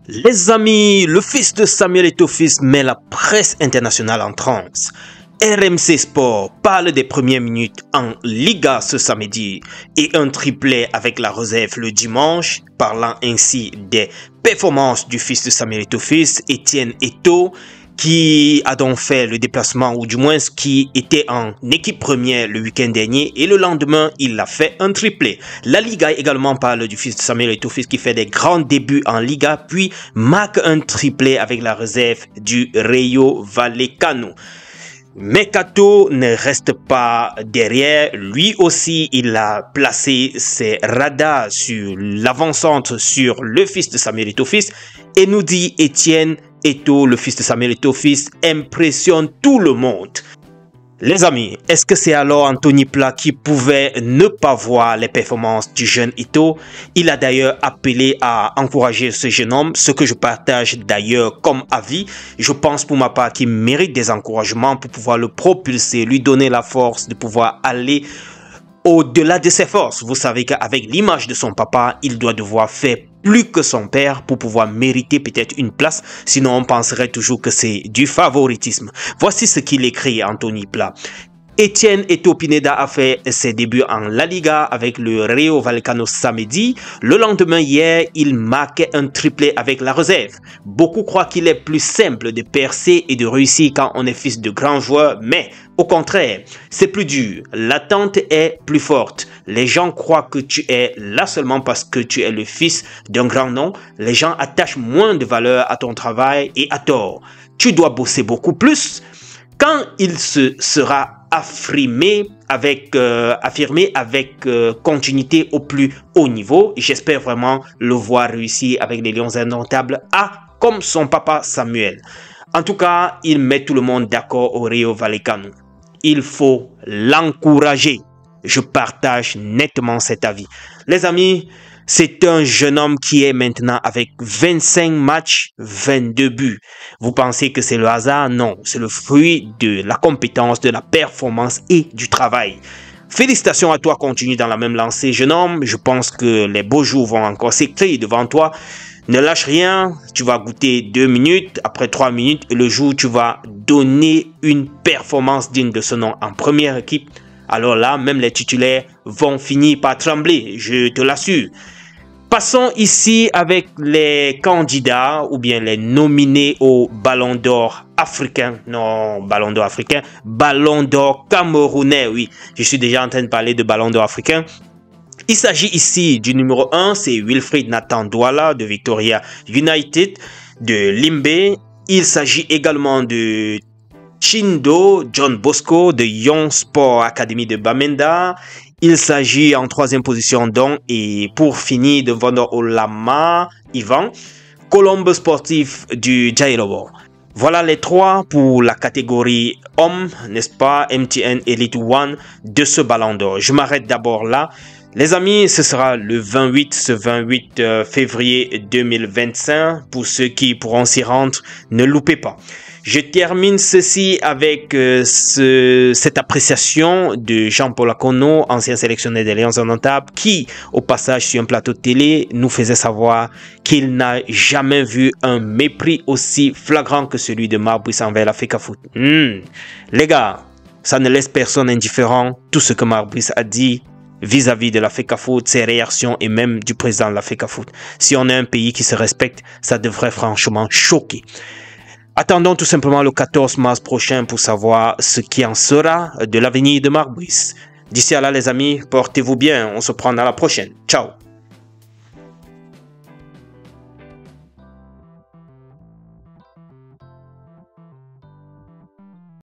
Les amis, le fils de Samuel Eto'o met la presse internationale en transe. RMC Sport parle des premières minutes en Liga ce samedi et un triplé avec la réserve le dimanche, parlant ainsi des performances du fils de Samuel Eto'o, Etienne Eto'o, qui a donc fait le déplacement, ou du moins qui était en équipe première le week-end dernier, et le lendemain, il a fait un triplé. La Liga également parle du fils de Samuel Eto'o qui fait des grands débuts en Liga, puis marque un triplé avec la réserve du Rayo Vallecano. Mais Kato ne reste pas derrière, lui aussi il a placé ses radars sur l'avant-centre sur le fils de Samuel Eto'o et nous dit Etienne Eto'o, le fils de Samuel Eto'o, impressionne tout le monde. Les amis, est-ce que c'est alors Anthony Pla qui pouvait ne pas voir les performances du jeune Eto'o? Il a d'ailleurs appelé à encourager ce jeune homme, ce que je partage d'ailleurs comme avis. Je pense pour ma part qu'il mérite des encouragements pour pouvoir le propulser, lui donner la force de pouvoir aller au-delà de ses forces. Vous savez qu'avec l'image de son papa, il doit devoir faire plus que son père pour pouvoir mériter peut-être une place. Sinon, on penserait toujours que c'est du favoritisme. Voici ce qu'il écrit, Anthony Pla. Etienne Eto'o Pineda a fait ses débuts en La Liga avec le Rayo Vallecano samedi. Le lendemain, hier, il marquait un triplé avec la réserve. Beaucoup croient qu'il est plus simple de percer et de réussir quand on est fils de grands joueurs, mais au contraire, c'est plus dur. L'attente est plus forte. Les gens croient que tu es là seulement parce que tu es le fils d'un grand nom. Les gens attachent moins de valeur à ton travail et à tort. Tu dois bosser beaucoup plus. Quand il se sera affirmé avec continuité au plus haut niveau, j'espère vraiment le voir réussir avec les Lions indomptables comme son papa Samuel. En tout cas, il met tout le monde d'accord au Rayo Vallecano. Il faut l'encourager. Je partage nettement cet avis. Les amis, c'est un jeune homme qui est maintenant avec 25 matchs, 22 buts. Vous pensez que c'est le hasard? Non, c'est le fruit de la compétence, de la performance et du travail. Félicitations à toi, continue dans la même lancée, jeune homme. Je pense que les beaux jours vont encore s'écrire devant toi. Ne lâche rien, tu vas goûter 2 minutes, après 3 minutes, et le jour où tu vas donner une performance digne de ce nom en première équipe, alors là, même les titulaires vont finir par trembler, je te l'assure. Passons ici avec les candidats ou bien les nominés au Ballon d'Or africain. Non, Ballon d'Or africain, Ballon d'Or camerounais, oui. Je suis déjà en train de parler de Ballon d'Or africain. Il s'agit ici du numéro 1, c'est Wilfried Nathan Douala de Victoria United de Limbe. Il s'agit également de Chindo John Bosco de Young Sport Academy de Bamenda. Il s'agit en troisième position donc, et pour finir, de Vandor Olama Ivan, Colombe sportif du Jailobo. Voilà les trois pour la catégorie homme, n'est-ce pas, MTN Elite One de ce ballon d'or. Je m'arrête d'abord là. Les amis, ce sera ce 28 février 2025. Pour ceux qui pourront s'y rendre, ne loupez pas. Je termine ceci avec cette appréciation de Jean-Paul Akono, ancien sélectionneur des Lions indomptables, qui, au passage sur un plateau de télé, nous faisait savoir qu'il n'a jamais vu un mépris aussi flagrant que celui de Marbris envers la FECAFOOT. Les gars, ça ne laisse personne indifférent. Tout ce que Marbris a dit vis-à-vis de la FECAFOOT, ses réactions et même du président de la FECAFOOT. Si on est un pays qui se respecte, ça devrait franchement choquer. Attendons tout simplement le 14 mars prochain pour savoir ce qui en sera de l'avenir de Marbris. D'ici à là les amis, portez-vous bien, on se prend à la prochaine. Ciao.